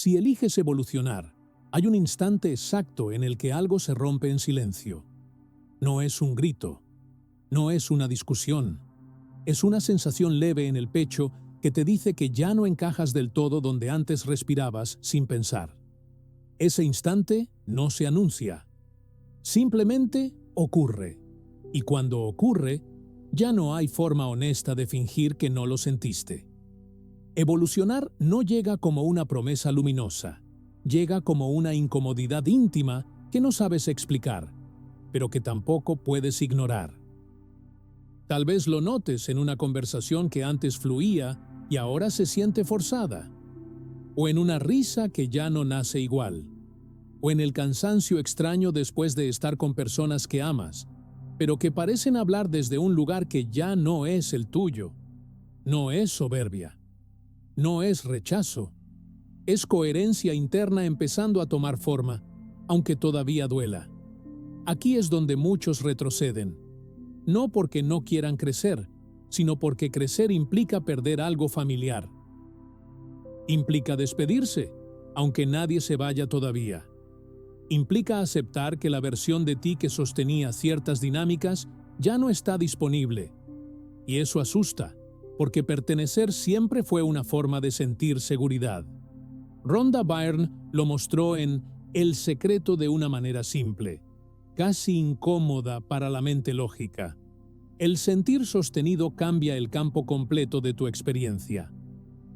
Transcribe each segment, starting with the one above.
Si eliges evolucionar, hay un instante exacto en el que algo se rompe en silencio. No es un grito, no es una discusión, es una sensación leve en el pecho que te dice que ya no encajas del todo donde antes respirabas sin pensar. Ese instante no se anuncia, simplemente ocurre. Y cuando ocurre, ya no hay forma honesta de fingir que no lo sentiste. Evolucionar no llega como una promesa luminosa, llega como una incomodidad íntima que no sabes explicar, pero que tampoco puedes ignorar. Tal vez lo notes en una conversación que antes fluía y ahora se siente forzada, o en una risa que ya no nace igual, o en el cansancio extraño después de estar con personas que amas, pero que parecen hablar desde un lugar que ya no es el tuyo. No es soberbia, no es rechazo, es coherencia interna empezando a tomar forma, aunque todavía duela. Aquí es donde muchos retroceden, no porque no quieran crecer, sino porque crecer implica perder algo familiar. Implica despedirse, aunque nadie se vaya todavía. Implica aceptar que la versión de ti que sostenía ciertas dinámicas ya no está disponible. Y eso asusta, porque pertenecer siempre fue una forma de sentir seguridad. Rhonda Byrne lo mostró en El secreto de una manera simple, casi incómoda para la mente lógica. El sentir sostenido cambia el campo completo de tu experiencia.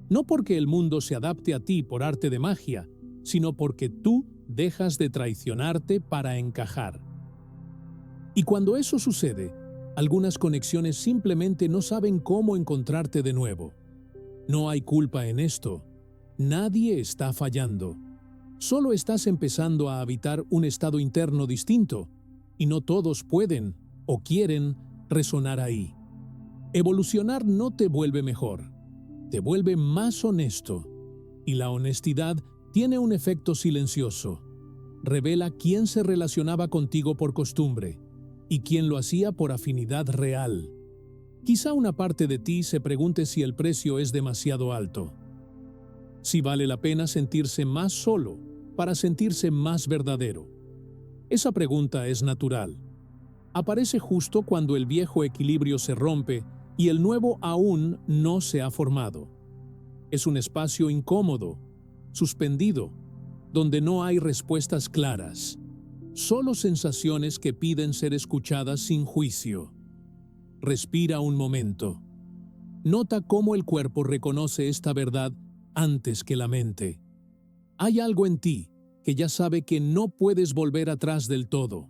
No porque el mundo se adapte a ti por arte de magia, sino porque tú dejas de traicionarte para encajar. Y cuando eso sucede, algunas conexiones simplemente no saben cómo encontrarte de nuevo. No hay culpa en esto. Nadie está fallando. Solo estás empezando a habitar un estado interno distinto, y no todos pueden o quieren resonar ahí. Evolucionar no te vuelve mejor, te vuelve más honesto, y la honestidad tiene un efecto silencioso. Revela quién se relacionaba contigo por costumbre y quién lo hacía por afinidad real. Quizá una parte de ti se pregunte si el precio es demasiado alto, si vale la pena sentirse más solo para sentirse más verdadero. Esa pregunta es natural. Aparece justo cuando el viejo equilibrio se rompe y el nuevo aún no se ha formado. Es un espacio incómodo, suspendido, donde no hay respuestas claras, solo sensaciones que piden ser escuchadas sin juicio. Respira un momento. Nota cómo el cuerpo reconoce esta verdad antes que la mente. Hay algo en ti que ya sabe que no puedes volver atrás del todo.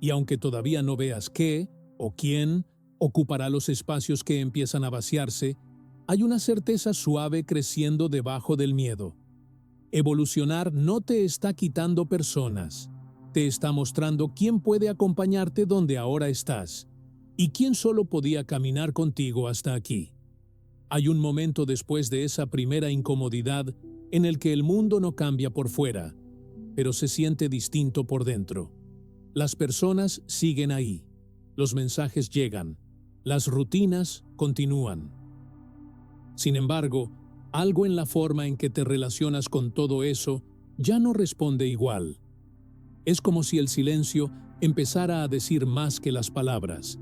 Y aunque todavía no veas qué o quién ocupará los espacios que empiezan a vaciarse, hay una certeza suave creciendo debajo del miedo. Evolucionar no te está quitando personas, te está mostrando quién puede acompañarte donde ahora estás y quién solo podía caminar contigo hasta aquí. Hay un momento después de esa primera incomodidad en el que el mundo no cambia por fuera, pero se siente distinto por dentro. Las personas siguen ahí, los mensajes llegan, las rutinas continúan. Sin embargo, algo en la forma en que te relacionas con todo eso ya no responde igual. Es como si el silencio empezara a decir más que las palabras,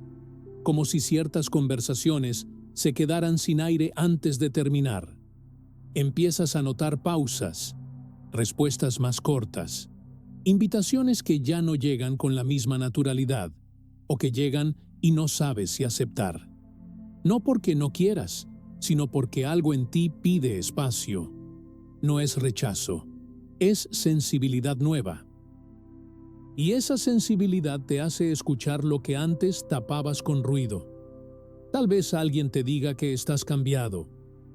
como si ciertas conversaciones se quedaran sin aire antes de terminar. Empiezas a notar pausas, respuestas más cortas, invitaciones que ya no llegan con la misma naturalidad, o que llegan y no sabes si aceptar. No porque no quieras, sino porque algo en ti pide espacio. No es rechazo, es sensibilidad nueva. Y esa sensibilidad te hace escuchar lo que antes tapabas con ruido. Tal vez alguien te diga que estás cambiado,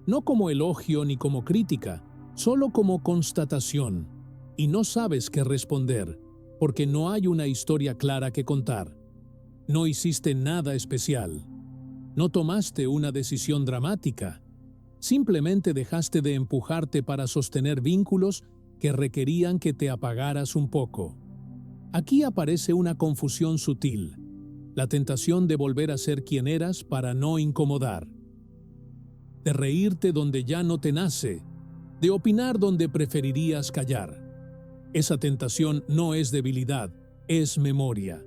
no como elogio ni como crítica, solo como constatación, y no sabes qué responder, porque no hay una historia clara que contar. No hiciste nada especial. No tomaste una decisión dramática. Simplemente dejaste de empujarte para sostener vínculos que requerían que te apagaras un poco. Aquí aparece una confusión sutil, la tentación de volver a ser quien eras para no incomodar, de reírte donde ya no te nace, de opinar donde preferirías callar. Esa tentación no es debilidad, es memoria.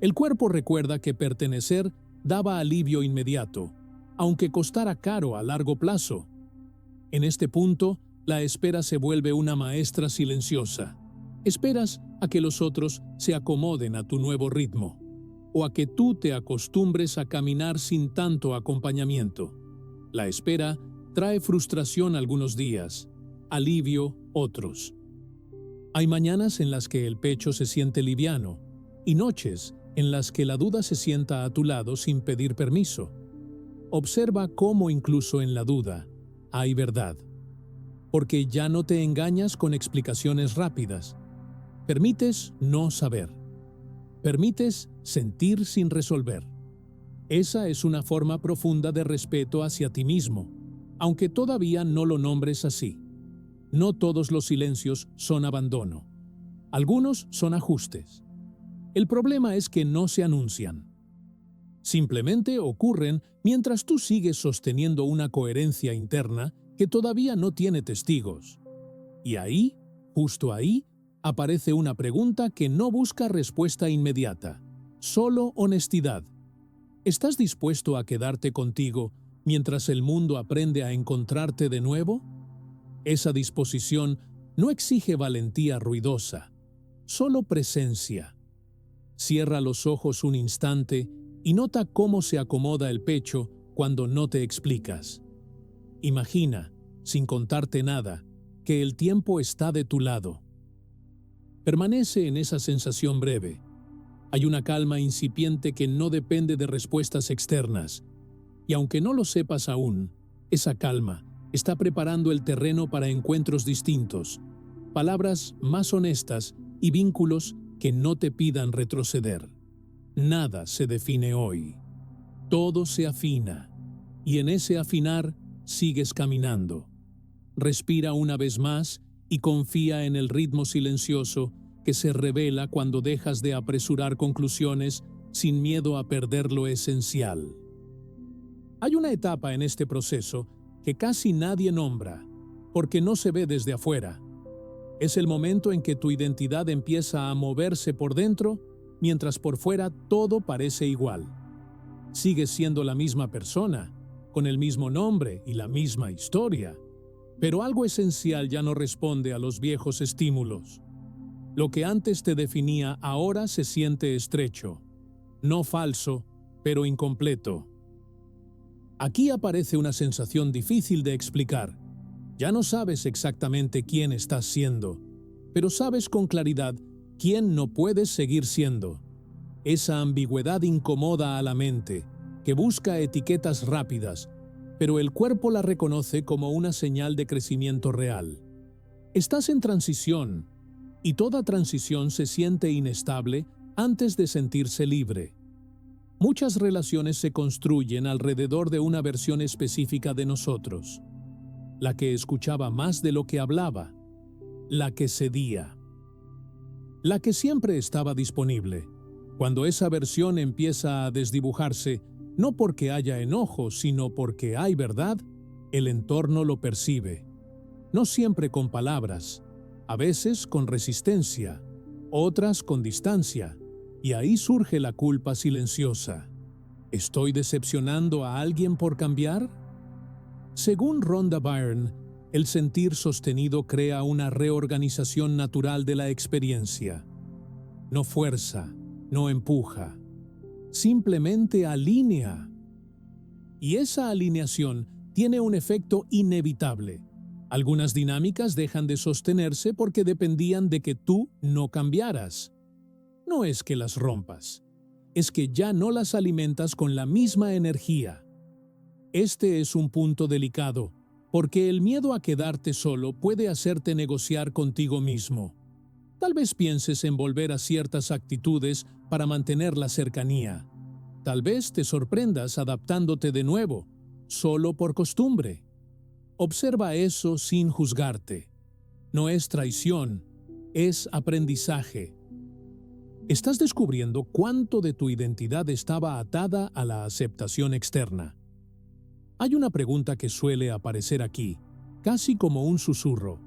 El cuerpo recuerda que pertenecer daba alivio inmediato, aunque costara caro a largo plazo. En este punto, la espera se vuelve una maestra silenciosa. Esperas a que los otros se acomoden a tu nuevo ritmo, o a que tú te acostumbres a caminar sin tanto acompañamiento. La espera trae frustración algunos días, alivio otros. Hay mañanas en las que el pecho se siente liviano y noches en las que la duda se sienta a tu lado sin pedir permiso. Observa cómo incluso en la duda hay verdad, porque ya no te engañas con explicaciones rápidas. Permites no saber. Permites sentir sin resolver. Esa es una forma profunda de respeto hacia ti mismo, aunque todavía no lo nombres así. No todos los silencios son abandono. Algunos son ajustes. El problema es que no se anuncian. Simplemente ocurren mientras tú sigues sosteniendo una coherencia interna que todavía no tiene testigos. Y ahí, justo ahí, aparece una pregunta que no busca respuesta inmediata, solo honestidad. ¿Estás dispuesto a quedarte contigo mientras el mundo aprende a encontrarte de nuevo? Esa disposición no exige valentía ruidosa, solo presencia. Cierra los ojos un instante y nota cómo se acomoda el pecho cuando no te explicas. Imagina, sin contarte nada, que el tiempo está de tu lado. Permanece en esa sensación breve. Hay una calma incipiente que no depende de respuestas externas. Y aunque no lo sepas aún, esa calma está preparando el terreno para encuentros distintos, palabras más honestas y vínculos que no te pidan retroceder. Nada se define hoy. Todo se afina. Y en ese afinar sigues caminando. Respira una vez más y confía en el ritmo silencioso que se revela cuando dejas de apresurar conclusiones sin miedo a perder lo esencial. Hay una etapa en este proceso que casi nadie nombra, porque no se ve desde afuera. Es el momento en que tu identidad empieza a moverse por dentro, mientras por fuera todo parece igual. Sigues siendo la misma persona, con el mismo nombre y la misma historia, pero algo esencial ya no responde a los viejos estímulos. Lo que antes te definía ahora se siente estrecho, no falso, pero incompleto. Aquí aparece una sensación difícil de explicar. Ya no sabes exactamente quién estás siendo, pero sabes con claridad quién no puedes seguir siendo. Esa ambigüedad incomoda a la mente, que busca etiquetas rápidas, pero el cuerpo la reconoce como una señal de crecimiento real. Estás en transición, y toda transición se siente inestable antes de sentirse libre. Muchas relaciones se construyen alrededor de una versión específica de nosotros, la que escuchaba más de lo que hablaba, la que cedía, la que siempre estaba disponible. Cuando esa versión empieza a desdibujarse, no porque haya enojo, sino porque hay verdad, el entorno lo percibe. No siempre con palabras, a veces con resistencia, otras con distancia, y ahí surge la culpa silenciosa. ¿Estoy decepcionando a alguien por cambiar? Según Rhonda Byrne, el sentir sostenido crea una reorganización natural de la experiencia. No fuerza, no empuja, simplemente alinea. Y esa alineación tiene un efecto inevitable. Algunas dinámicas dejan de sostenerse porque dependían de que tú no cambiaras. No es que las rompas, es que ya no las alimentas con la misma energía. Este es un punto delicado, porque el miedo a quedarte solo puede hacerte negociar contigo mismo. Tal vez pienses en volver a ciertas actitudes para mantener la cercanía. Tal vez te sorprendas adaptándote de nuevo, solo por costumbre. Observa eso sin juzgarte. No es traición, es aprendizaje. Estás descubriendo cuánto de tu identidad estaba atada a la aceptación externa. Hay una pregunta que suele aparecer aquí. casi como un susurro.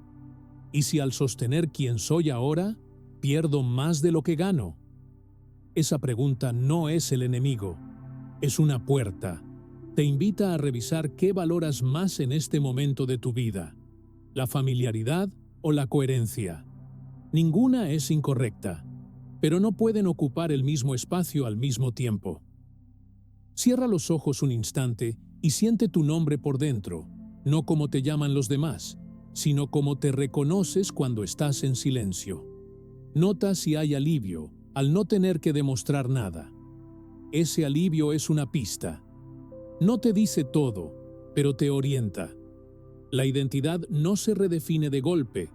¿Y si al sostener quién soy ahora, pierdo más de lo que gano? Esa pregunta no es el enemigo, es una puerta. Te invita a revisar qué valoras más en este momento de tu vida, la familiaridad o la coherencia. Ninguna es incorrecta, pero no pueden ocupar el mismo espacio al mismo tiempo. Cierra los ojos un instante y siente tu nombre por dentro, no como te llaman los demás, sino como te reconoces cuando estás en silencio. Nota si hay alivio al no tener que demostrar nada. Ese alivio es una pista. No te dice todo, pero te orienta. La identidad no se redefine de golpe,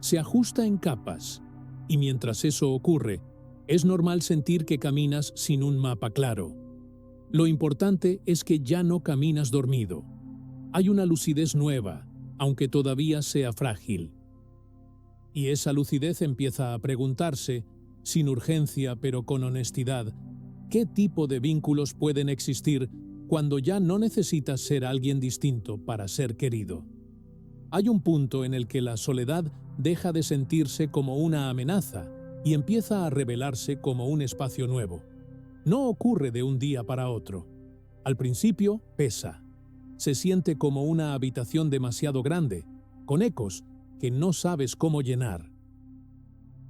se ajusta en capas, y mientras eso ocurre, es normal sentir que caminas sin un mapa claro. Lo importante es que ya no caminas dormido. Hay una lucidez nueva, aunque todavía sea frágil. Y esa lucidez empieza a preguntarse, sin urgencia pero con honestidad, ¿qué tipo de vínculos pueden existir cuando ya no necesitas ser alguien distinto para ser querido? Hay un punto en el que la soledad deja de sentirse como una amenaza y empieza a revelarse como un espacio nuevo. No ocurre de un día para otro. Al principio pesa. Se siente como una habitación demasiado grande, con ecos que no sabes cómo llenar.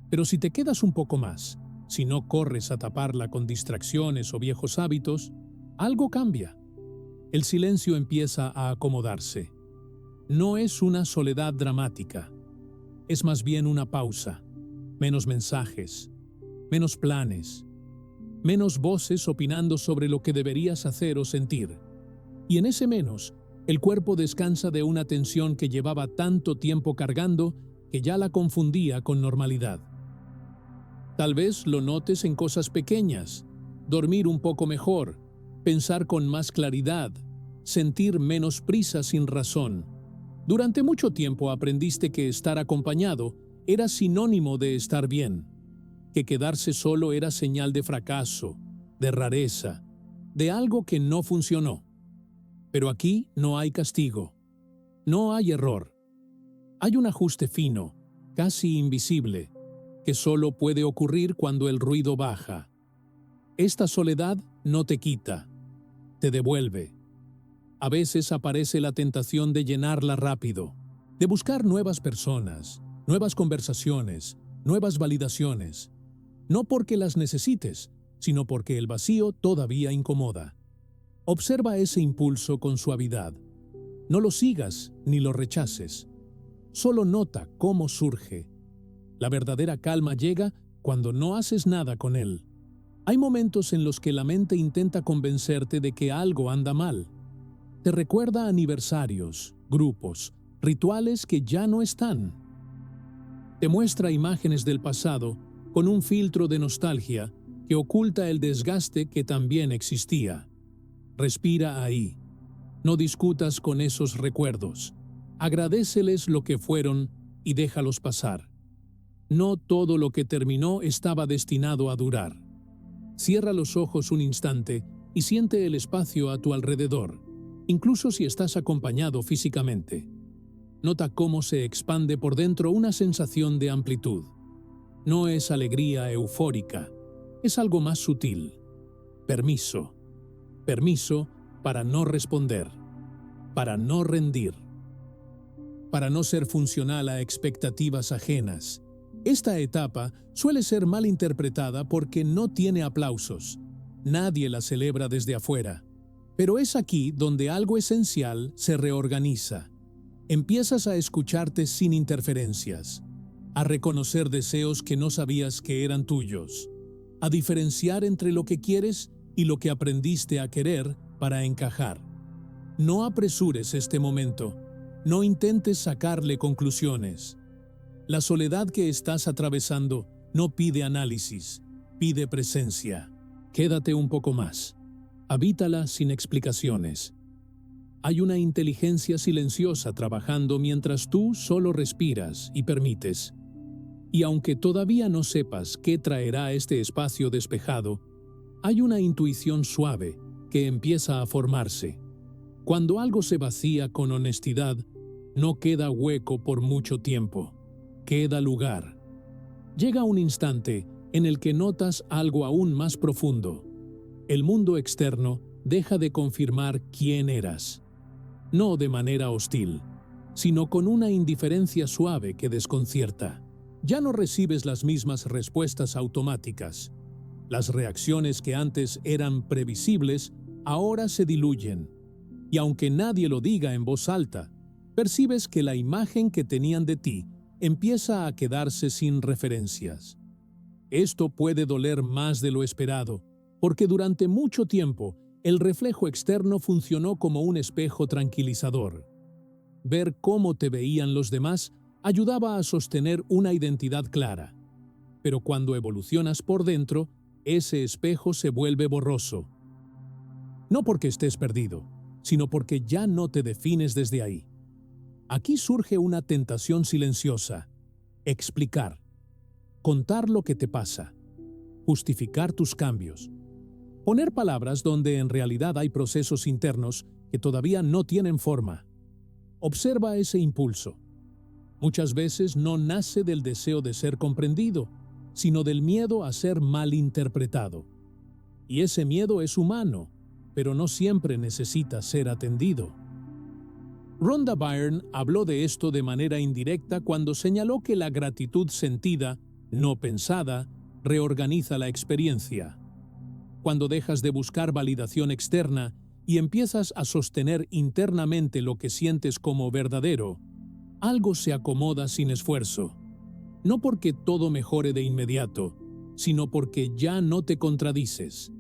Pero si te quedas un poco más, si no corres a taparla con distracciones o viejos hábitos, algo cambia. El silencio empieza a acomodarse. No es una soledad dramática, es más bien una pausa. Menos mensajes, menos planes, menos voces opinando sobre lo que deberías hacer o sentir. Y en ese menos, el cuerpo descansa de una tensión que llevaba tanto tiempo cargando que ya la confundía con normalidad. Tal vez lo notes en cosas pequeñas: dormir un poco mejor, pensar con más claridad, sentir menos prisa sin razón. Durante mucho tiempo aprendiste que estar acompañado era sinónimo de estar bien, que quedarse solo era señal de fracaso, de rareza, de algo que no funcionó. Pero aquí no hay castigo, no hay error. Hay un ajuste fino, casi invisible, que solo puede ocurrir cuando el ruido baja. Esta soledad no te quita, te devuelve. A veces aparece la tentación de llenarla rápido, de buscar nuevas personas, nuevas conversaciones, nuevas validaciones. No porque las necesites, sino porque el vacío todavía incomoda. Observa ese impulso con suavidad. No lo sigas ni lo rechaces. Solo nota cómo surge. La verdadera calma llega cuando no haces nada con él. Hay momentos en los que la mente intenta convencerte de que algo anda mal. Te recuerda aniversarios, grupos, rituales que ya no están. Te muestra imágenes del pasado con un filtro de nostalgia que oculta el desgaste que también existía. Respira ahí. No discutas con esos recuerdos. Agradéceles lo que fueron y déjalos pasar. No todo lo que terminó estaba destinado a durar. Cierra los ojos un instante y siente el espacio a tu alrededor, incluso si estás acompañado físicamente. Nota cómo se expande por dentro una sensación de amplitud. No es alegría eufórica, es algo más sutil. Permiso. Permiso para no responder, para no rendir, para no ser funcional a expectativas ajenas. Esta etapa suele ser mal interpretada porque no tiene aplausos. Nadie la celebra desde afuera. Pero es aquí donde algo esencial se reorganiza. Empiezas a escucharte sin interferencias, a reconocer deseos que no sabías que eran tuyos, a diferenciar entre lo que quieres y lo que aprendiste a querer para encajar. No apresures este momento, no intentes sacarle conclusiones. La soledad que estás atravesando no pide análisis, pide presencia. Quédate un poco más. Habítala sin explicaciones. Hay una inteligencia silenciosa trabajando mientras tú solo respiras y permites. Y aunque todavía no sepas qué traerá este espacio despejado, hay una intuición suave que empieza a formarse. Cuando algo se vacía con honestidad, No queda hueco por mucho tiempo. Queda lugar. Llega un instante en el que notas algo aún más profundo. El mundo externo deja de confirmar quién eras. No de manera hostil, sino con una indiferencia suave que desconcierta. Ya no recibes las mismas respuestas automáticas. Las reacciones que antes eran previsibles ahora se diluyen. Y aunque nadie lo diga en voz alta, percibes que la imagen que tenían de ti empieza a quedarse sin referencias. Esto puede doler más de lo esperado, porque durante mucho tiempo el reflejo externo funcionó como un espejo tranquilizador. Ver cómo te veían los demás ayudaba a sostener una identidad clara. Pero cuando evolucionas por dentro, ese espejo se vuelve borroso. No porque estés perdido, sino porque ya no te defines desde ahí. Aquí surge una tentación silenciosa: explicar, contar lo que te pasa, justificar tus cambios, poner palabras donde en realidad hay procesos internos que todavía no tienen forma. Observa ese impulso. Muchas veces no nace del deseo de ser comprendido, sino del miedo a ser malinterpretado. Y ese miedo es humano, pero no siempre necesita ser atendido. Rhonda Byrne habló de esto de manera indirecta cuando señaló que la gratitud sentida, no pensada, reorganiza la experiencia. Cuando dejas de buscar validación externa y empiezas a sostener internamente lo que sientes como verdadero, algo se acomoda sin esfuerzo. No porque todo mejore de inmediato, sino porque ya no te contradices.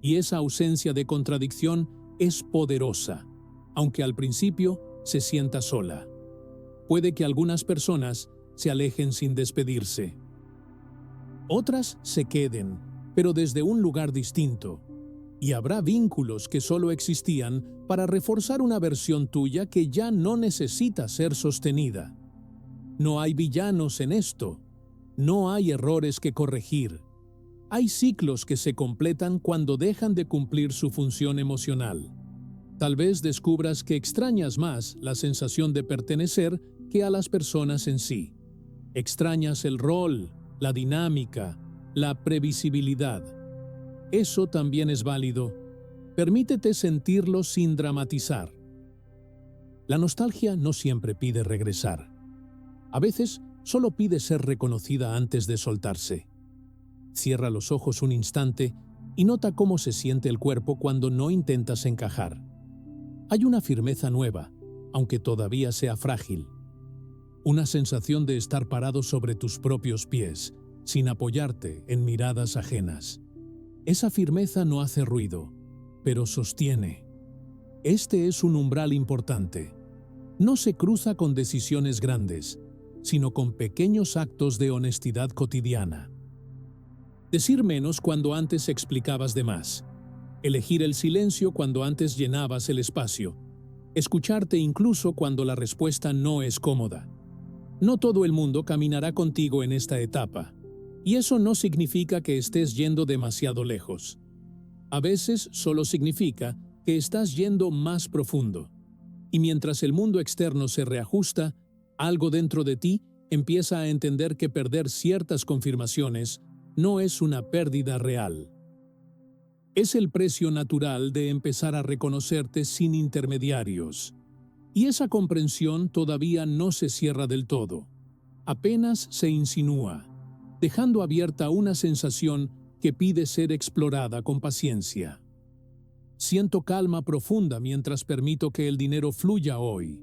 Y esa ausencia de contradicción es poderosa, aunque al principio se sienta sola. Puede que algunas personas se alejen sin despedirse. Otras se queden, pero desde un lugar distinto. Y habrá vínculos que solo existían para reforzar una versión tuya que ya no necesita ser sostenida. No hay villanos en esto. No hay errores que corregir. Hay ciclos que se completan cuando dejan de cumplir su función emocional. Tal vez descubras que extrañas más la sensación de pertenecer que a las personas en sí. Extrañas el rol, la dinámica, la previsibilidad. Eso también es válido. Permítete sentirlo sin dramatizar. La nostalgia no siempre pide regresar. A veces solo pide ser reconocida antes de soltarse. Cierra los ojos un instante y nota cómo se siente el cuerpo cuando no intentas encajar. Hay una firmeza nueva, aunque todavía sea frágil. Una sensación de estar parado sobre tus propios pies, sin apoyarte en miradas ajenas. Esa firmeza no hace ruido, pero sostiene. Este es un umbral importante. No se cruza con decisiones grandes, sino con pequeños actos de honestidad cotidiana. Decir menos cuando antes explicabas de más. Elegir el silencio cuando antes llenabas el espacio. Escucharte incluso cuando la respuesta no es cómoda. No todo el mundo caminará contigo en esta etapa. Y eso no significa que estés yendo demasiado lejos. A veces solo significa que estás yendo más profundo. Y mientras el mundo externo se reajusta, algo dentro de ti empieza a entender que perder ciertas confirmaciones no es una pérdida real. Es el precio natural de empezar a reconocerte sin intermediarios. Y esa comprensión todavía no se cierra del todo. Apenas se insinúa, dejando abierta una sensación que pide ser explorada con paciencia. Siento calma profunda mientras permito que el dinero fluya hoy.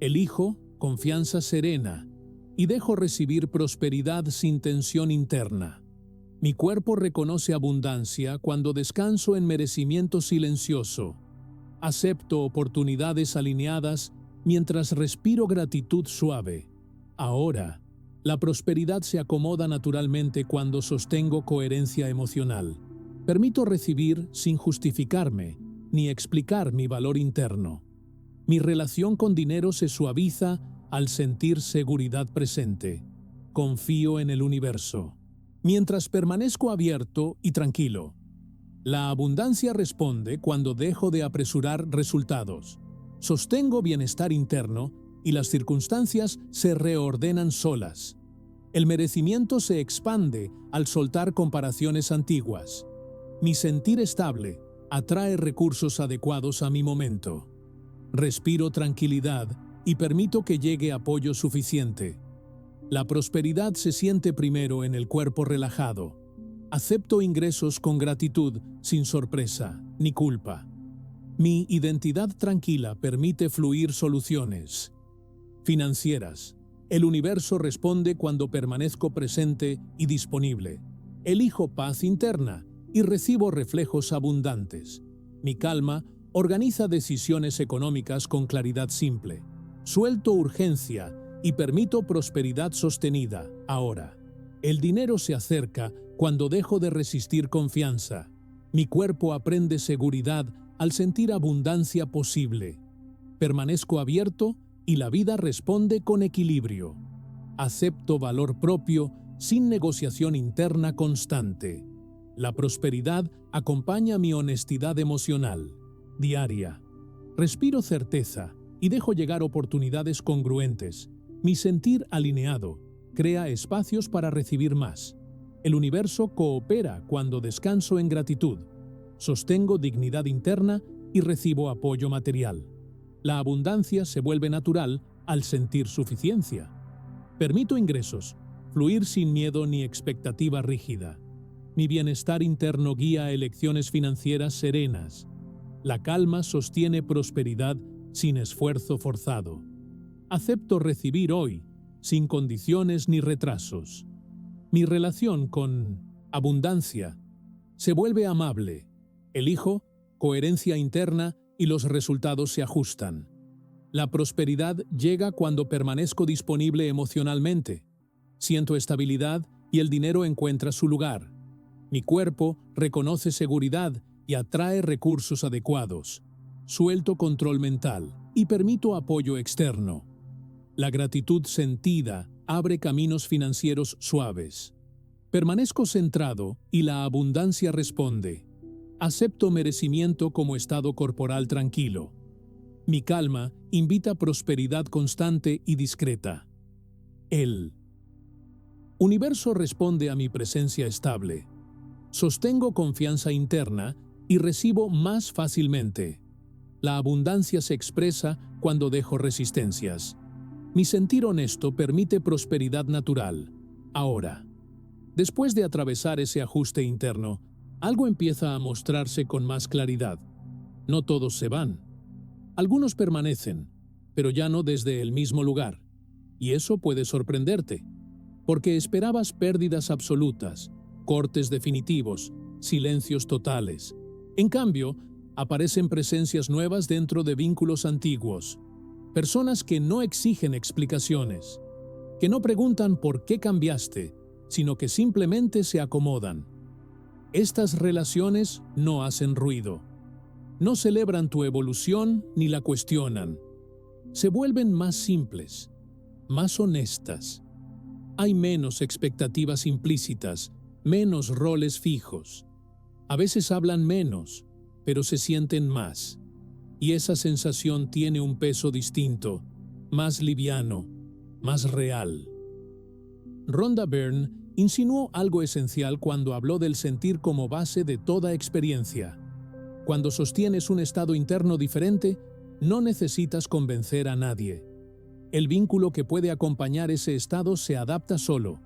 Elijo confianza serena y dejo recibir prosperidad sin tensión interna. Mi cuerpo reconoce abundancia cuando descanso en merecimiento silencioso. Acepto oportunidades alineadas mientras respiro gratitud suave. Ahora, la prosperidad se acomoda naturalmente cuando sostengo coherencia emocional. Permito recibir sin justificarme ni explicar mi valor interno. Mi relación con dinero se suaviza al sentir seguridad presente. Confío en el universo. Mientras permanezco abierto y tranquilo. La abundancia responde cuando dejo de apresurar resultados. Sostengo bienestar interno y las circunstancias se reordenan solas. El merecimiento se expande al soltar comparaciones antiguas. Mi sentir estable atrae recursos adecuados a mi momento. Respiro tranquilidad y permito que llegue apoyo suficiente. La prosperidad se siente primero en el cuerpo relajado. Acepto ingresos con gratitud, sin sorpresa ni culpa. Mi identidad tranquila permite fluir soluciones financieras. El universo responde cuando permanezco presente y disponible. Elijo paz interna y recibo reflejos abundantes. Mi calma organiza decisiones económicas con claridad simple. Suelto urgencia y permito prosperidad sostenida ahora. El dinero se acerca cuando dejo de resistir confianza. Mi cuerpo aprende seguridad al sentir abundancia posible. Permanezco abierto y la vida responde con equilibrio. Acepto valor propio sin negociación interna constante. La prosperidad acompaña mi honestidad emocional, diaria. Respiro certeza y dejo llegar oportunidades congruentes. Mi sentir alineado crea espacios para recibir más. El universo coopera cuando descanso en gratitud. Sostengo dignidad interna y recibo apoyo material. La abundancia se vuelve natural al sentir suficiencia. Permito ingresos, fluir sin miedo ni expectativa rígida. Mi bienestar interno guía elecciones financieras serenas. La calma sostiene prosperidad sin esfuerzo forzado. Acepto recibir hoy, sin condiciones ni retrasos. Mi relación con abundancia se vuelve amable. Elijo coherencia interna y los resultados se ajustan. La prosperidad llega cuando permanezco disponible emocionalmente. Siento estabilidad y el dinero encuentra su lugar. Mi cuerpo reconoce seguridad y atrae recursos adecuados. Suelto control mental y permito apoyo externo. La gratitud sentida abre caminos financieros suaves. Permanezco centrado y la abundancia responde. Acepto merecimiento como estado corporal tranquilo. Mi calma invita prosperidad constante y discreta. El universo responde a mi presencia estable. Sostengo confianza interna y recibo más fácilmente. La abundancia se expresa cuando dejo resistencias. Mi sentir honesto permite prosperidad natural. Ahora, después de atravesar ese ajuste interno, algo empieza a mostrarse con más claridad. No todos se van. Algunos permanecen, pero ya no desde el mismo lugar. Y eso puede sorprenderte, porque esperabas pérdidas absolutas, cortes definitivos, silencios totales. En cambio, aparecen presencias nuevas dentro de vínculos antiguos. Personas que no exigen explicaciones, que no preguntan por qué cambiaste, sino que simplemente se acomodan. Estas relaciones no hacen ruido. No celebran tu evolución ni la cuestionan. Se vuelven más simples, más honestas. Hay menos expectativas implícitas, menos roles fijos. A veces hablan menos, pero se sienten más. Y esa sensación tiene un peso distinto, más liviano, más real. Rhonda Byrne insinuó algo esencial cuando habló del sentir como base de toda experiencia. Cuando sostienes un estado interno diferente, no necesitas convencer a nadie. El vínculo que puede acompañar ese estado se adapta solo,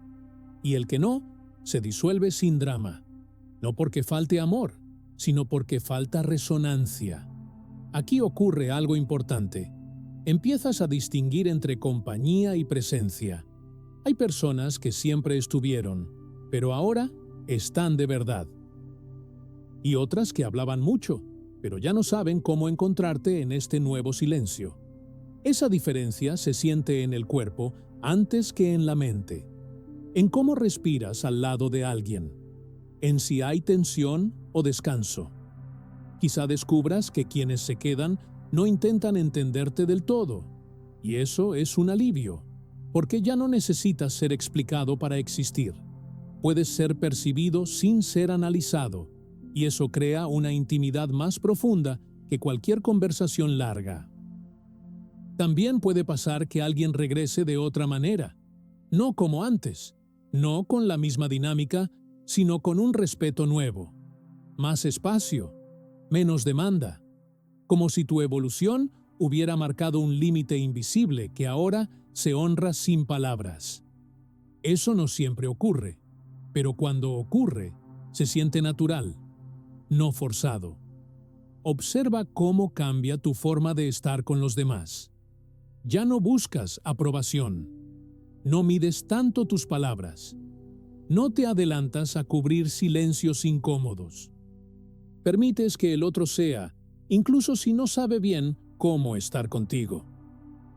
y el que no, se disuelve sin drama. No porque falte amor, sino porque falta resonancia. Aquí ocurre algo importante. Empiezas a distinguir entre compañía y presencia. Hay personas que siempre estuvieron, pero ahora están de verdad. Y otras que hablaban mucho, pero ya no saben cómo encontrarte en este nuevo silencio. Esa diferencia se siente en el cuerpo antes que en la mente. En cómo respiras al lado de alguien. En si hay tensión o descanso. Quizá descubras que quienes se quedan no intentan entenderte del todo. Y eso es un alivio, porque ya no necesitas ser explicado para existir. Puedes ser percibido sin ser analizado, y eso crea una intimidad más profunda que cualquier conversación larga. También puede pasar que alguien regrese de otra manera, no como antes, no con la misma dinámica, sino con un respeto nuevo, más espacio, menos demanda, como si tu evolución hubiera marcado un límite invisible que ahora se honra sin palabras. Eso no siempre ocurre, pero cuando ocurre, se siente natural, no forzado. Observa cómo cambia tu forma de estar con los demás. Ya no buscas aprobación. No mides tanto tus palabras. No te adelantas a cubrir silencios incómodos. Permites que el otro sea, incluso si no sabe bien cómo estar contigo.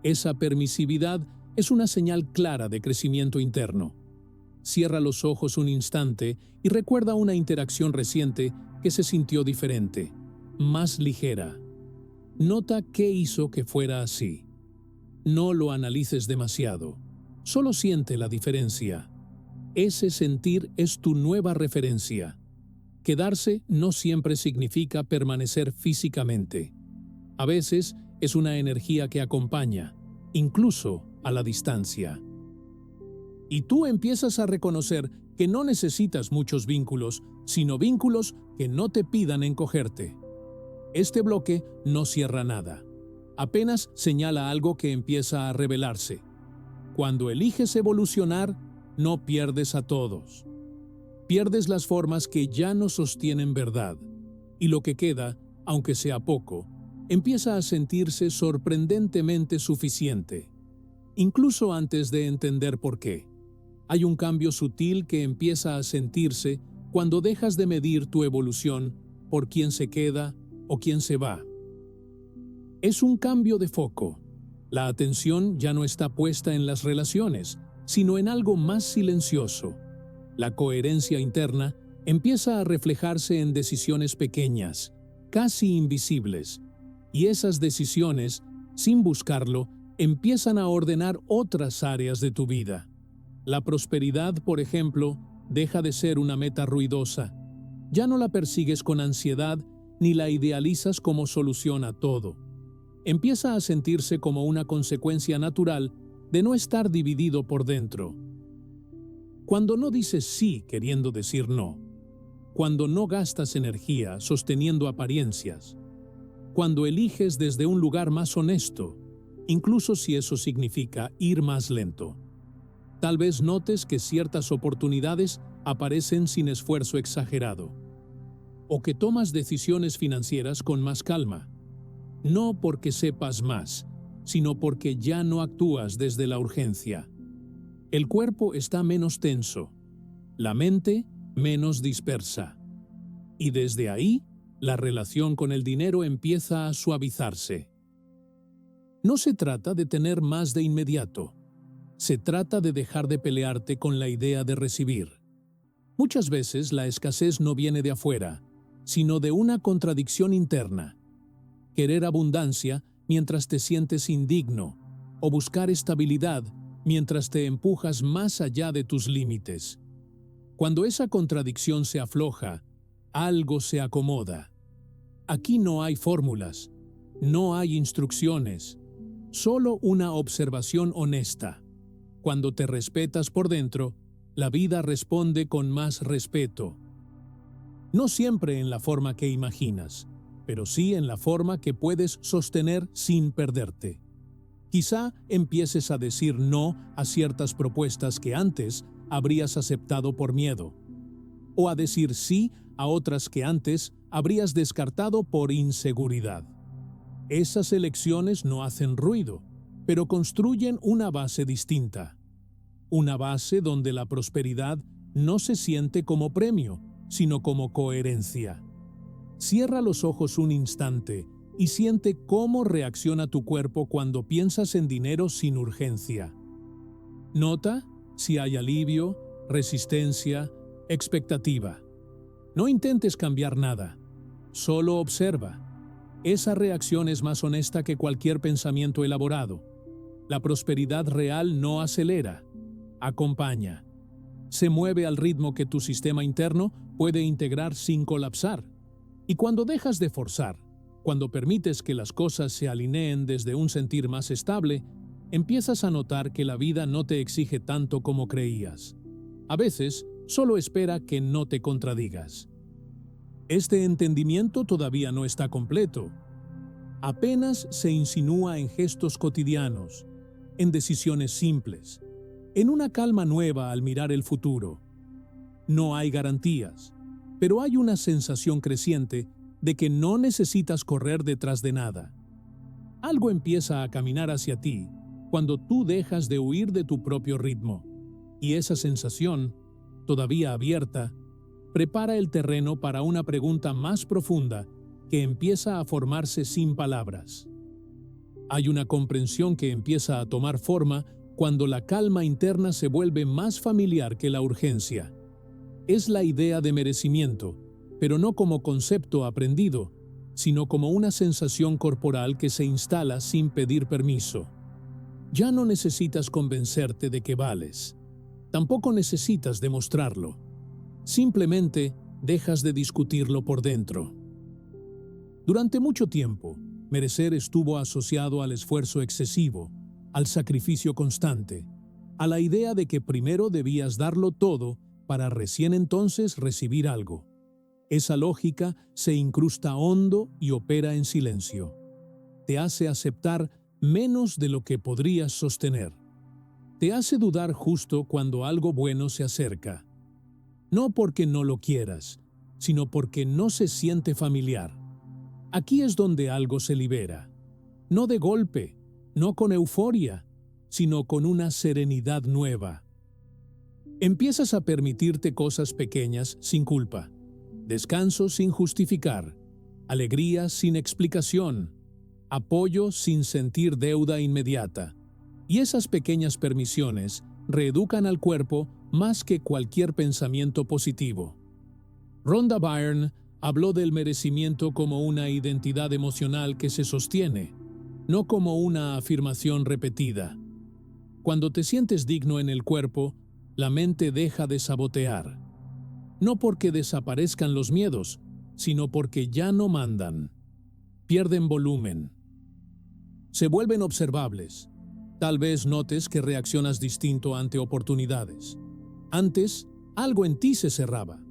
Esa permisividad es una señal clara de crecimiento interno. Cierra los ojos un instante y recuerda una interacción reciente que se sintió diferente, más ligera. Nota qué hizo que fuera así. No lo analices demasiado. Solo siente la diferencia. Ese sentir es tu nueva referencia. Quedarse no siempre significa permanecer físicamente. A veces es una energía que acompaña, incluso a la distancia. Y tú empiezas a reconocer que no necesitas muchos vínculos, sino vínculos que no te pidan encogerte. Este bloque no cierra nada. Apenas señala algo que empieza a revelarse. Cuando eliges evolucionar, no pierdes a todos. Pierdes las formas que ya no sostienen verdad. Y lo que queda, aunque sea poco, empieza a sentirse sorprendentemente suficiente. Incluso antes de entender por qué. Hay un cambio sutil que empieza a sentirse cuando dejas de medir tu evolución por quién se queda o quién se va. Es un cambio de foco. La atención ya no está puesta en las relaciones, sino en algo más silencioso. La coherencia interna empieza a reflejarse en decisiones pequeñas, casi invisibles, y esas decisiones, sin buscarlo, empiezan a ordenar otras áreas de tu vida. La prosperidad, por ejemplo, deja de ser una meta ruidosa. Ya no la persigues con ansiedad ni la idealizas como solución a todo. Empieza a sentirse como una consecuencia natural de no estar dividido por dentro. Cuando no dices sí queriendo decir no, cuando no gastas energía sosteniendo apariencias, cuando eliges desde un lugar más honesto, incluso si eso significa ir más lento. Tal vez notes que ciertas oportunidades aparecen sin esfuerzo exagerado, o que tomas decisiones financieras con más calma, no porque sepas más, sino porque ya no actúas desde la urgencia. El cuerpo está menos tenso, la mente menos dispersa, y desde ahí la relación con el dinero empieza a suavizarse. No se trata de tener más de inmediato. Se trata de dejar de pelearte con la idea de recibir. Muchas veces la escasez no viene de afuera, sino de una contradicción interna. Querer abundancia mientras te sientes indigno, o buscar estabilidad mientras te empujas más allá de tus límites. Cuando esa contradicción se afloja, algo se acomoda. Aquí no hay fórmulas, no hay instrucciones, solo una observación honesta. Cuando te respetas por dentro, la vida responde con más respeto. No siempre en la forma que imaginas, pero sí en la forma que puedes sostener sin perderte. Quizá empieces a decir no a ciertas propuestas que antes habrías aceptado por miedo, o a decir sí a otras que antes habrías descartado por inseguridad. Esas elecciones no hacen ruido, pero construyen una base distinta. Una base donde la prosperidad no se siente como premio, sino como coherencia. Cierra los ojos un instante y siente cómo reacciona tu cuerpo cuando piensas en dinero sin urgencia. Nota si hay alivio, resistencia, expectativa. No intentes cambiar nada, solo observa. Esa reacción es más honesta que cualquier pensamiento elaborado. La prosperidad real no acelera, acompaña. Se mueve al ritmo que tu sistema interno puede integrar sin colapsar. Y cuando dejas de forzar, Cuando permites que las cosas se alineen desde un sentir más estable, empiezas a notar que la vida no te exige tanto como creías. A veces, solo espera que no te contradigas. Este entendimiento todavía no está completo. Apenas se insinúa en gestos cotidianos, en decisiones simples, en una calma nueva al mirar el futuro. No hay garantías, pero hay una sensación creciente de que no necesitas correr detrás de nada. Algo empieza a caminar hacia ti cuando tú dejas de huir de tu propio ritmo, y esa sensación, todavía abierta, prepara el terreno para una pregunta más profunda que empieza a formarse sin palabras. Hay una comprensión que empieza a tomar forma cuando la calma interna se vuelve más familiar que la urgencia. Es la idea de merecimiento, pero no como concepto aprendido, sino como una sensación corporal que se instala sin pedir permiso. Ya no necesitas convencerte de que vales. Tampoco necesitas demostrarlo. Simplemente dejas de discutirlo por dentro. Durante mucho tiempo, merecer estuvo asociado al esfuerzo excesivo, al sacrificio constante, a la idea de que primero debías darlo todo para recién entonces recibir algo. Esa lógica se incrusta hondo y opera en silencio. Te hace aceptar menos de lo que podrías sostener. Te hace dudar justo cuando algo bueno se acerca. No porque no lo quieras, sino porque no se siente familiar. Aquí es donde algo se libera. No de golpe, no con euforia, sino con una serenidad nueva. Empiezas a permitirte cosas pequeñas sin culpa. Descanso sin justificar, alegría sin explicación, apoyo sin sentir deuda inmediata. Y esas pequeñas permisiones reeducan al cuerpo más que cualquier pensamiento positivo. Rhonda Byrne habló del merecimiento como una identidad emocional que se sostiene, no como una afirmación repetida. Cuando te sientes digno en el cuerpo, la mente deja de sabotear. No porque desaparezcan los miedos, sino porque ya no mandan. Pierden volumen. Se vuelven observables. Tal vez notes que reaccionas distinto ante oportunidades. Antes, algo en ti se cerraba.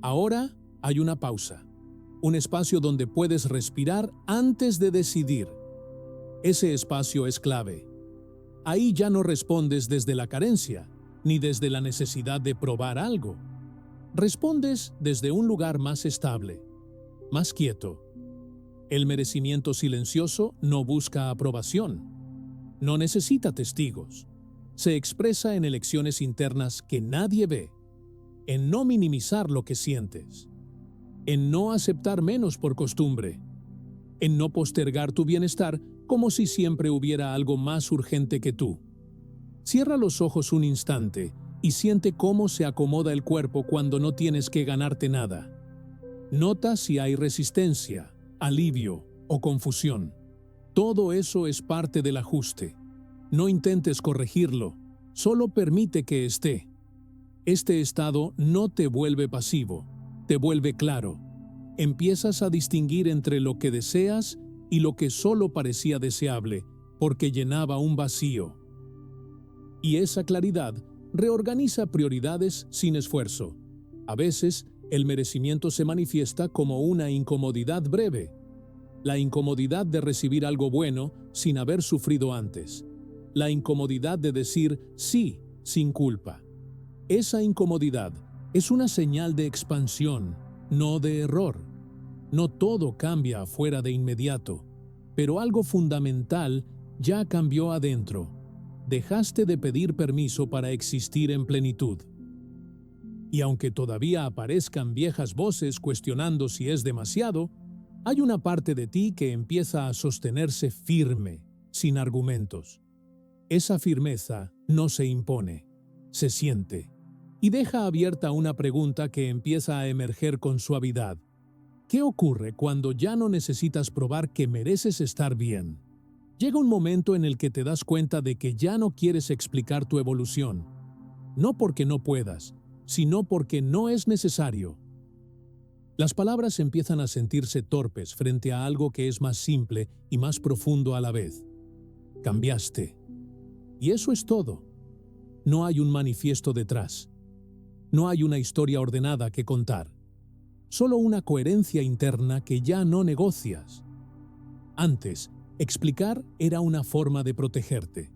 Ahora hay una pausa, un espacio donde puedes respirar antes de decidir. Ese espacio es clave. Ahí ya no respondes desde la carencia, ni desde la necesidad de probar algo. Respondes desde un lugar más estable, más quieto. El merecimiento silencioso no busca aprobación. No necesita testigos. Se expresa en elecciones internas que nadie ve, en no minimizar lo que sientes, en no aceptar menos por costumbre, en no postergar tu bienestar como si siempre hubiera algo más urgente que tú. Cierra los ojos un instante y siente cómo se acomoda el cuerpo cuando no tienes que ganarte nada. Nota si hay resistencia, alivio o confusión. Todo eso es parte del ajuste. No intentes corregirlo, solo permite que esté. Este estado no te vuelve pasivo, te vuelve claro. Empiezas a distinguir entre lo que deseas y lo que solo parecía deseable, porque llenaba un vacío. Y esa claridad reorganiza prioridades sin esfuerzo. A veces, el merecimiento se manifiesta como una incomodidad breve. La incomodidad de recibir algo bueno sin haber sufrido antes. La incomodidad de decir sí sin culpa. Esa incomodidad es una señal de expansión, no de error. No todo cambia afuera de inmediato, pero algo fundamental ya cambió adentro. Dejaste de pedir permiso para existir en plenitud. Y aunque todavía aparezcan viejas voces cuestionando si es demasiado, hay una parte de ti que empieza a sostenerse firme, sin argumentos. Esa firmeza no se impone, se siente, y deja abierta una pregunta que empieza a emerger con suavidad. ¿Qué ocurre cuando ya no necesitas probar que mereces estar bien? Llega un momento en el que te das cuenta de que ya no quieres explicar tu evolución, no porque no puedas, sino porque no es necesario. Las palabras empiezan a sentirse torpes frente a algo que es más simple y más profundo a la vez. Cambiaste. Y eso es todo. No hay un manifiesto detrás. No hay una historia ordenada que contar. Solo una coherencia interna que ya no negocias. Antes, explicar era una forma de protegerte.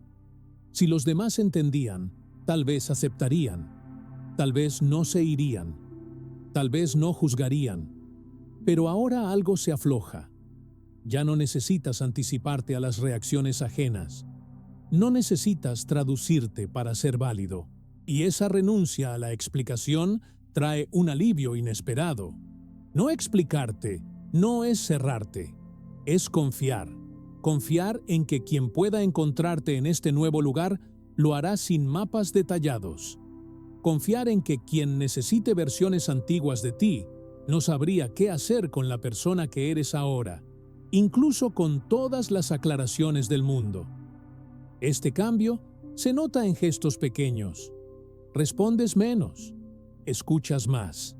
Si los demás entendían, tal vez aceptarían, tal vez no se irían, tal vez no juzgarían. Pero ahora algo se afloja. Ya no necesitas anticiparte a las reacciones ajenas. No necesitas traducirte para ser válido. Y esa renuncia a la explicación trae un alivio inesperado. No explicarte no es cerrarte, es confiar. Confiar en que quien pueda encontrarte en este nuevo lugar lo hará sin mapas detallados. Confiar en que quien necesite versiones antiguas de ti no sabría qué hacer con la persona que eres ahora, incluso con todas las aclaraciones del mundo. Este cambio se nota en gestos pequeños. Respondes menos, escuchas más.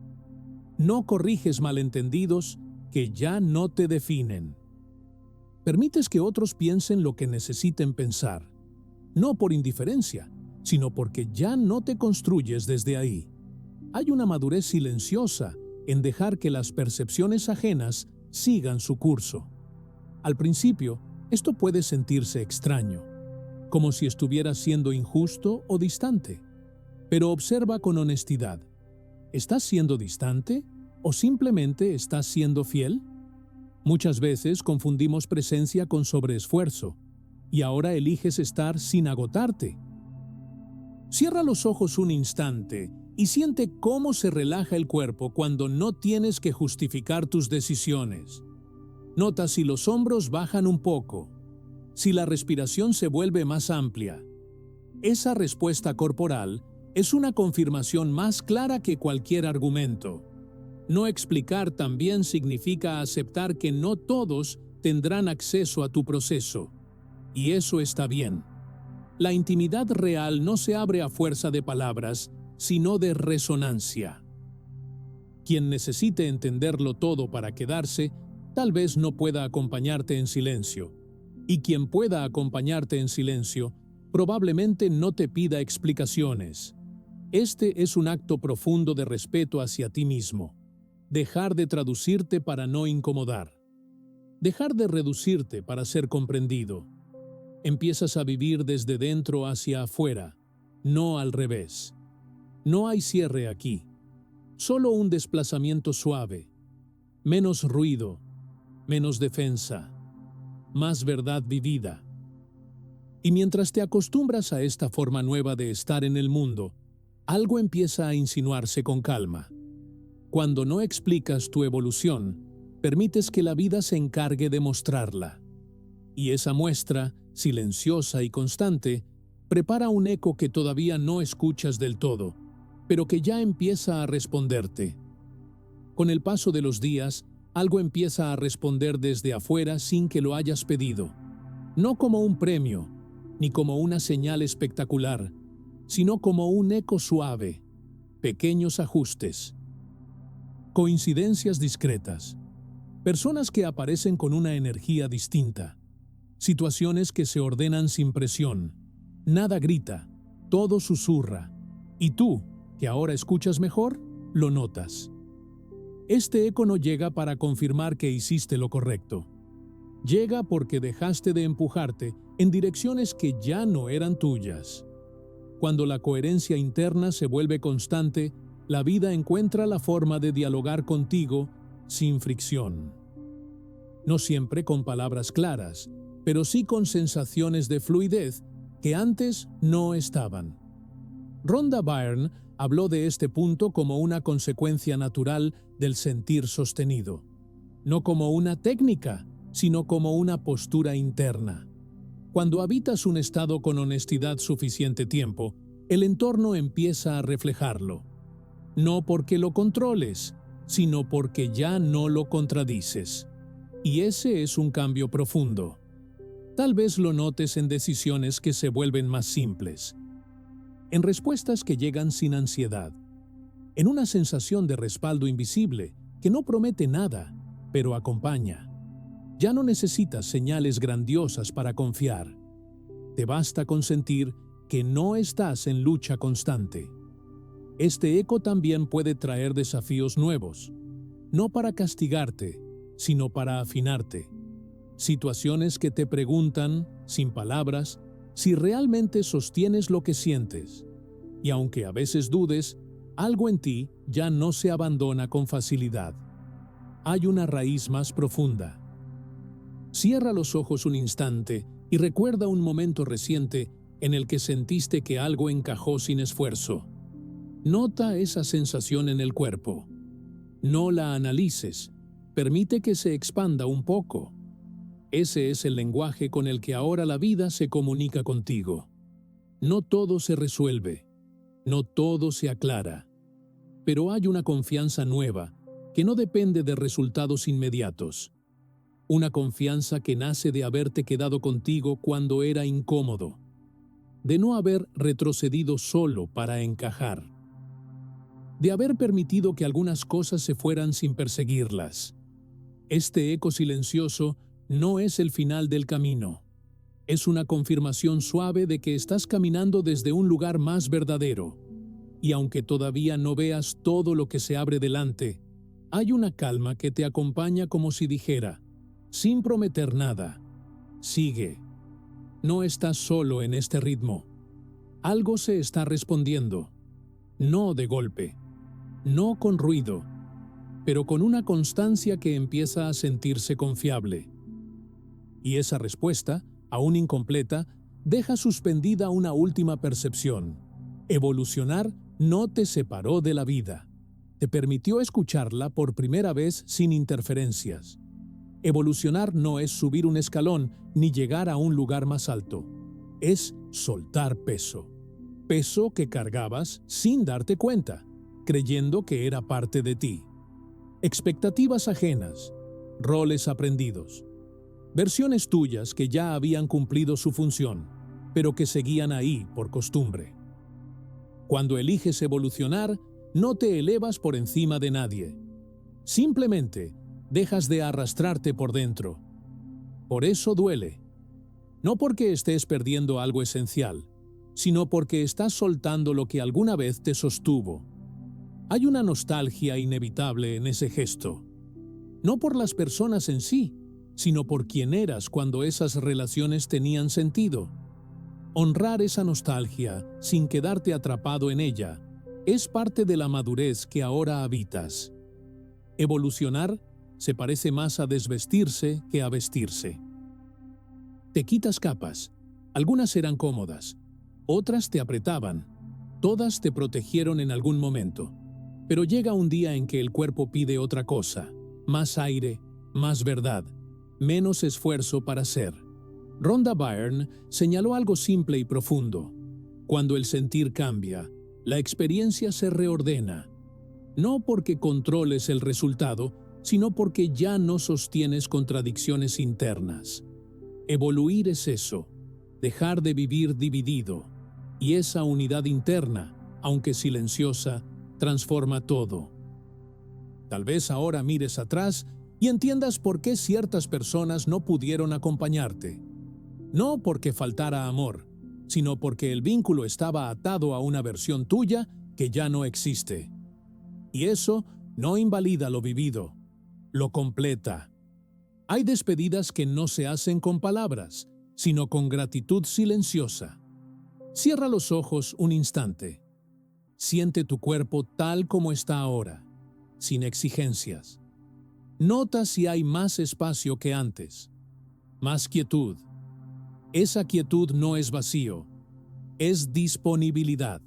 No corriges malentendidos que ya no te definen. Permites que otros piensen lo que necesiten pensar, no por indiferencia, sino porque ya no te construyes desde ahí. Hay una madurez silenciosa en dejar que las percepciones ajenas sigan su curso. Al principio, esto puede sentirse extraño, como si estuvieras siendo injusto o distante. Pero observa con honestidad. ¿Estás siendo distante o simplemente estás siendo fiel? Muchas veces confundimos presencia con sobreesfuerzo, y ahora eliges estar sin agotarte. Cierra los ojos un instante y siente cómo se relaja el cuerpo cuando no tienes que justificar tus decisiones. Nota si los hombros bajan un poco, si la respiración se vuelve más amplia. Esa respuesta corporal es una confirmación más clara que cualquier argumento. No explicar también significa aceptar que no todos tendrán acceso a tu proceso. Y eso está bien. La intimidad real no se abre a fuerza de palabras, sino de resonancia. Quien necesite entenderlo todo para quedarse, tal vez no pueda acompañarte en silencio. Y quien pueda acompañarte en silencio, probablemente no te pida explicaciones. Este es un acto profundo de respeto hacia ti mismo. Dejar de traducirte para no incomodar. Dejar de reducirte para ser comprendido. Empiezas a vivir desde dentro hacia afuera, no al revés. No hay cierre aquí, solo un desplazamiento suave, menos ruido, menos defensa, más verdad vivida. Y mientras te acostumbras a esta forma nueva de estar en el mundo, algo empieza a insinuarse con calma. Cuando no explicas tu evolución, permites que la vida se encargue de mostrarla. Y esa muestra, silenciosa y constante, prepara un eco que todavía no escuchas del todo, pero que ya empieza a responderte. Con el paso de los días, algo empieza a responder desde afuera sin que lo hayas pedido. No como un premio, ni como una señal espectacular, sino como un eco suave, pequeños ajustes. Coincidencias discretas. Personas que aparecen con una energía distinta. Situaciones que se ordenan sin presión. Nada grita, todo susurra. Y tú, que ahora escuchas mejor, lo notas. Este eco no llega para confirmar que hiciste lo correcto. Llega porque dejaste de empujarte en direcciones que ya no eran tuyas. Cuando la coherencia interna se vuelve constante, la vida encuentra la forma de dialogar contigo sin fricción. No siempre con palabras claras, pero sí con sensaciones de fluidez que antes no estaban. Rhonda Byrne habló de este punto como una consecuencia natural del sentir sostenido, no como una técnica, sino como una postura interna. Cuando habitas un estado con honestidad suficiente tiempo, el entorno empieza a reflejarlo. No porque lo controles, sino porque ya no lo contradices. Y ese es un cambio profundo. Tal vez lo notes en decisiones que se vuelven más simples, en respuestas que llegan sin ansiedad, en una sensación de respaldo invisible que no promete nada, pero acompaña. Ya no necesitas señales grandiosas para confiar. Te basta con sentir que no estás en lucha constante. Este eco también puede traer desafíos nuevos, no para castigarte, sino para afinarte. Situaciones que te preguntan, sin palabras, si realmente sostienes lo que sientes. Y aunque a veces dudes, algo en ti ya no se abandona con facilidad. Hay una raíz más profunda. Cierra los ojos un instante y recuerda un momento reciente en el que sentiste que algo encajó sin esfuerzo. Nota esa sensación en el cuerpo. No la analices. Permite que se expanda un poco. Ese es el lenguaje con el que ahora la vida se comunica contigo. No todo se resuelve. No todo se aclara. Pero hay una confianza nueva que no depende de resultados inmediatos. Una confianza que nace de haberte quedado contigo cuando era incómodo, de no haber retrocedido solo para encajar, de haber permitido que algunas cosas se fueran sin perseguirlas. Este eco silencioso no es el final del camino. Es una confirmación suave de que estás caminando desde un lugar más verdadero. Y aunque todavía no veas todo lo que se abre delante, hay una calma que te acompaña como si dijera, sin prometer nada, sigue. No estás solo en este ritmo. Algo se está respondiendo. No de golpe, no con ruido, pero con una constancia que empieza a sentirse confiable. Y esa respuesta, aún incompleta, deja suspendida una última percepción. Evolucionar no te separó de la vida. Te permitió escucharla por primera vez sin interferencias. Evolucionar no es subir un escalón ni llegar a un lugar más alto. Es soltar peso. Peso que cargabas sin darte cuenta, creyendo que era parte de ti. Expectativas ajenas, roles aprendidos, versiones tuyas que ya habían cumplido su función, pero que seguían ahí por costumbre. Cuando eliges evolucionar, no te elevas por encima de nadie. Simplemente dejas de arrastrarte por dentro. Por eso duele. No porque estés perdiendo algo esencial, sino porque estás soltando lo que alguna vez te sostuvo. Hay una nostalgia inevitable en ese gesto. No por las personas en sí, sino por quién eras cuando esas relaciones tenían sentido. Honrar esa nostalgia sin quedarte atrapado en ella es parte de la madurez que ahora habitas. Evolucionar se parece más a desvestirse que a vestirse. Te quitas capas. Algunas eran cómodas, otras te apretaban, todas te protegieron en algún momento. Pero llega un día en que el cuerpo pide otra cosa, más aire, más verdad, menos esfuerzo para ser. Rhonda Byrne señaló algo simple y profundo. Cuando el sentir cambia, la experiencia se reordena. No porque controles el resultado, sino porque ya no sostienes contradicciones internas. Evoluir es eso, dejar de vivir dividido. Y esa unidad interna, aunque silenciosa, transforma todo. Tal vez ahora mires atrás y entiendas por qué ciertas personas no pudieron acompañarte. No porque faltara amor, sino porque el vínculo estaba atado a una versión tuya que ya no existe. Y eso no invalida lo vivido, lo completa. Hay despedidas que no se hacen con palabras, sino con gratitud silenciosa. Cierra los ojos un instante. Siente tu cuerpo tal como está ahora, sin exigencias. Nota si hay más espacio que antes, más quietud. Esa quietud no es vacío, es disponibilidad.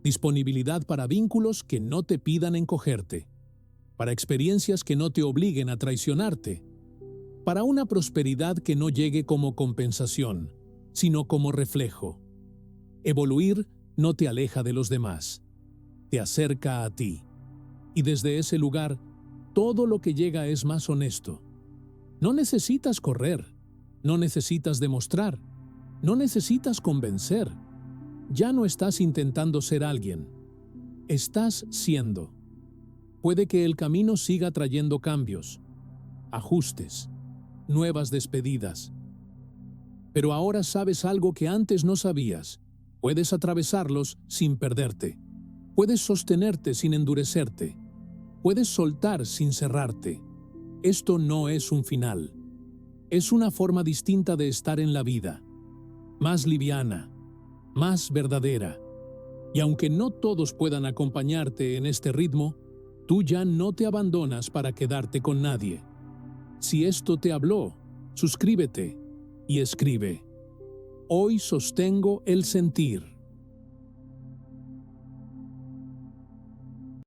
Disponibilidad para vínculos que no te pidan encogerte, para experiencias que no te obliguen a traicionarte, para una prosperidad que no llegue como compensación, sino como reflejo. Evoluir no te aleja de los demás, te acerca a ti. Y desde ese lugar, todo lo que llega es más honesto. No necesitas correr, no necesitas demostrar, no necesitas convencer. Ya no estás intentando ser alguien, estás siendo. Puede que el camino siga trayendo cambios, ajustes, nuevas despedidas. Pero ahora sabes algo que antes no sabías. Puedes atravesarlos sin perderte. Puedes sostenerte sin endurecerte. Puedes soltar sin cerrarte. Esto no es un final. Es una forma distinta de estar en la vida. Más liviana, más verdadera. Y aunque no todos puedan acompañarte en este ritmo, tú ya no te abandonas para quedarte con nadie. Si esto te habló, suscríbete y escribe. Hoy sostengo el sentir.